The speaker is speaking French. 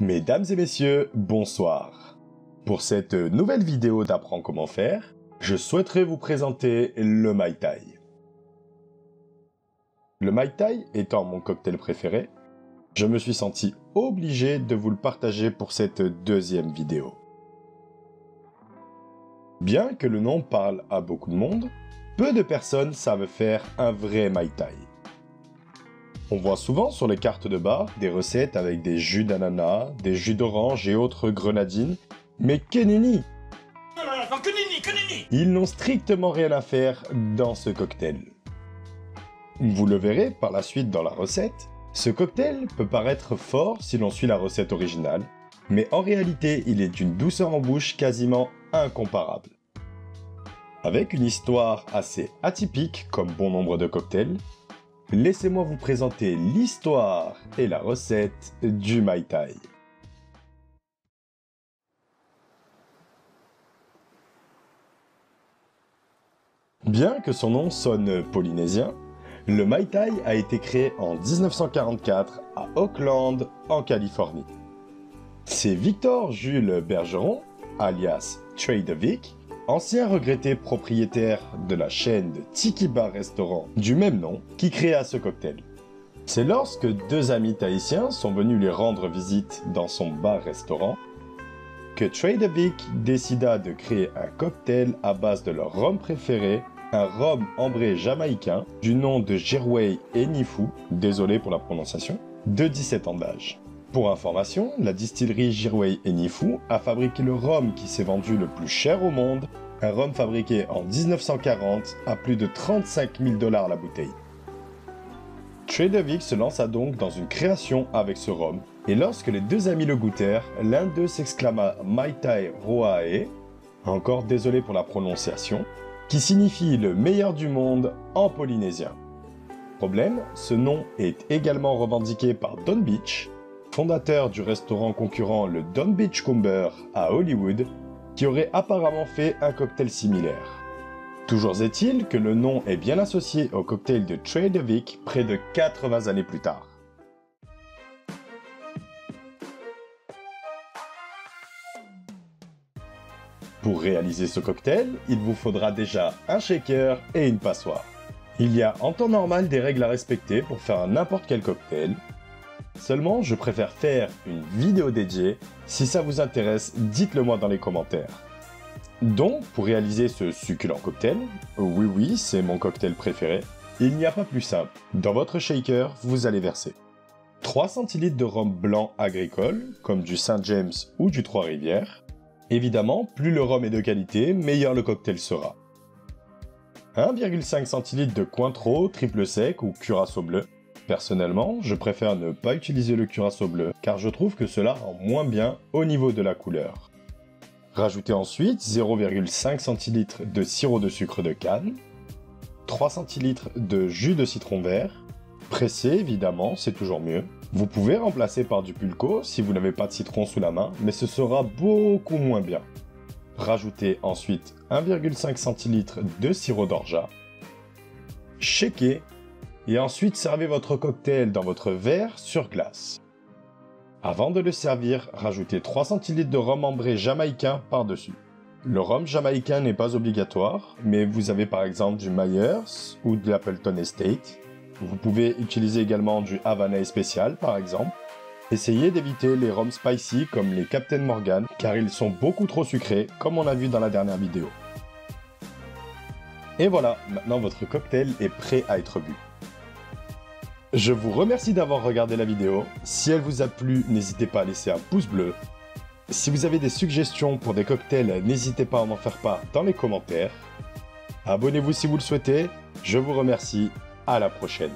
Mesdames et messieurs, bonsoir. Pour cette nouvelle vidéo d'Apprends comment faire, je souhaiterais vous présenter le Mai Tai. Le Mai Tai étant mon cocktail préféré, je me suis senti obligé de vous le partager pour cette deuxième vidéo. Bien que le nom parle à beaucoup de monde, peu de personnes savent faire un vrai Mai Tai. On voit souvent sur les cartes de bar des recettes avec des jus d'ananas, des jus d'orange et autres grenadines, mais que nenni! Ils n'ont strictement rien à faire dans ce cocktail. Vous le verrez par la suite dans la recette, ce cocktail peut paraître fort si l'on suit la recette originale, mais en réalité il est d'une douceur en bouche quasiment incomparable. Avec une histoire assez atypique comme bon nombre de cocktails, laissez-moi vous présenter l'histoire et la recette du Mai Tai. Bien que son nom sonne polynésien, le Mai Tai a été créé en 1944 à Oakland, en Californie. C'est Victor Jules Bergeron, alias Trader Vic, ancien regretté propriétaire de la chaîne de Tiki Bar Restaurant du même nom, qui créa ce cocktail. C'est lorsque deux amis tahitiens sont venus lui rendre visite dans son bar-restaurant que Trader Vic décida de créer un cocktail à base de leur rhum préféré, un rhum ambré jamaïcain du nom de Jirway Enifu, désolé pour la prononciation, de 17 ans d'âge. Pour information, la distillerie Jirway Enifu a fabriqué le rhum qui s'est vendu le plus cher au monde, un rhum fabriqué en 1940 à plus de 35 000 $ la bouteille. Trader Vic se lança donc dans une création avec ce rhum, et lorsque les deux amis le goûtèrent, l'un d'eux s'exclama Mai Tai Roae, encore désolé pour la prononciation, qui signifie le meilleur du monde en polynésien. Problème, ce nom est également revendiqué par Don Beach, fondateur du restaurant concurrent le Don Beachcomber à Hollywood, qui aurait apparemment fait un cocktail similaire. Toujours est-il que le nom est bien associé au cocktail de Trader Vic près de 80 années plus tard. Pour réaliser ce cocktail, il vous faudra déjà un shaker et une passoire. Il y a en temps normal des règles à respecter pour faire n'importe quel cocktail. Seulement, je préfère faire une vidéo dédiée. Si ça vous intéresse, dites-le moi dans les commentaires. Donc, pour réaliser ce succulent cocktail, oui, c'est mon cocktail préféré, il n'y a pas plus simple. Dans votre shaker, vous allez verser 3 centilitres de rhum blanc agricole, comme du Saint James ou du Trois-Rivières. Évidemment, plus le rhum est de qualité, meilleur le cocktail sera. 1,5 centilitres de Cointreau triple sec ou curaçao bleu. Personnellement, je préfère ne pas utiliser le curaçao bleu, car je trouve que cela rend moins bien au niveau de la couleur. Rajoutez ensuite 0,5 centilitres de sirop de sucre de canne, 3 centilitres de jus de citron vert, pressé évidemment, c'est toujours mieux. Vous pouvez remplacer par du pulco si vous n'avez pas de citron sous la main, mais ce sera beaucoup moins bien. Rajoutez ensuite 1,5 centilitres de sirop d'orgeat, shakez, et ensuite servez votre cocktail dans votre verre sur glace. Avant de le servir, rajoutez 3 centilitres de rhum ambré jamaïcain par-dessus. Le rhum jamaïcain n'est pas obligatoire, mais vous avez par exemple du Myers ou de l'Appleton Estate. Vous pouvez utiliser également du Havana spécial par exemple. Essayez d'éviter les rhums spicy comme les Captain Morgan, car ils sont beaucoup trop sucrés, comme on a vu dans la dernière vidéo. Et voilà, maintenant votre cocktail est prêt à être bu. Je vous remercie d'avoir regardé la vidéo. Si elle vous a plu, n'hésitez pas à laisser un pouce bleu. Si vous avez des suggestions pour des cocktails, n'hésitez pas à m'en faire part dans les commentaires. Abonnez-vous si vous le souhaitez. Je vous remercie. À la prochaine.